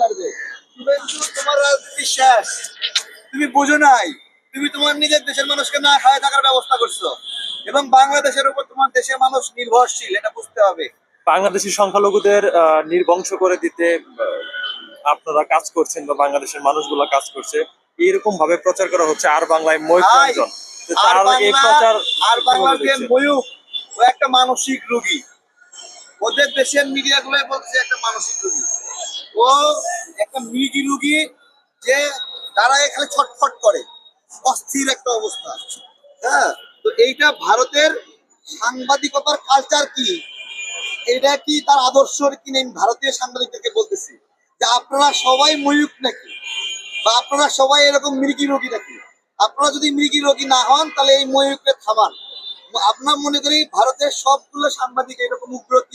মারবে। শুভেন্দু, তোমার রাজনীতি শেষ। তুমি বুঝো নাই, তুমি তোমার নিজের দেশের মানুষকে না খায় থাকার ব্যবস্থা করছো, এবং বাংলাদেশের উপর তোমার দেশের মানুষ নির্ভরশীল, এটা বুঝতে হবে। বাংলাদেশি সংখ্যালঘুদের নির্বংশ করে দিতে আপনারা কাজ করছেন বা বাংলাদেশের মানুষগুলো কাজ করছে, এরকম ভাবে প্রচার করা হচ্ছে আর বাংলায় ময়ূক ভাই, রঞ্জন। তো আর তার এই বাংলা, প্রচার আর কিভাবে বাংলার যে দেখছেন? ময়ূক, ও একটা মানসিক রোগী। ওদের দেশের মিডিয়া গুলোই বলছে একটা মানসিক রোগী। ও একটা মৃগী রোগী, যে তারা এখানে ছটফট করে, অস্থির একটা অবস্থা। হ্যাঁ, তো এইটা ভারতের সাংবাদিকতার কালচার কি, এটা কি তার আদর্শ কি নেই, ভারতীয় সাংবাদিকদেরকে বলতেছি যে আপনারা সবাই ময়ূক নাকি, বা আপনারা সবাই এরকম মৃগী রোগী নাকি? আপনারা যদি মৃগী রোগী না হন, তাহলে এই ময়ূককে থামান। আপনার মনে করি ভারতের সবগুলো সাংবাদিক এরকম উগ্র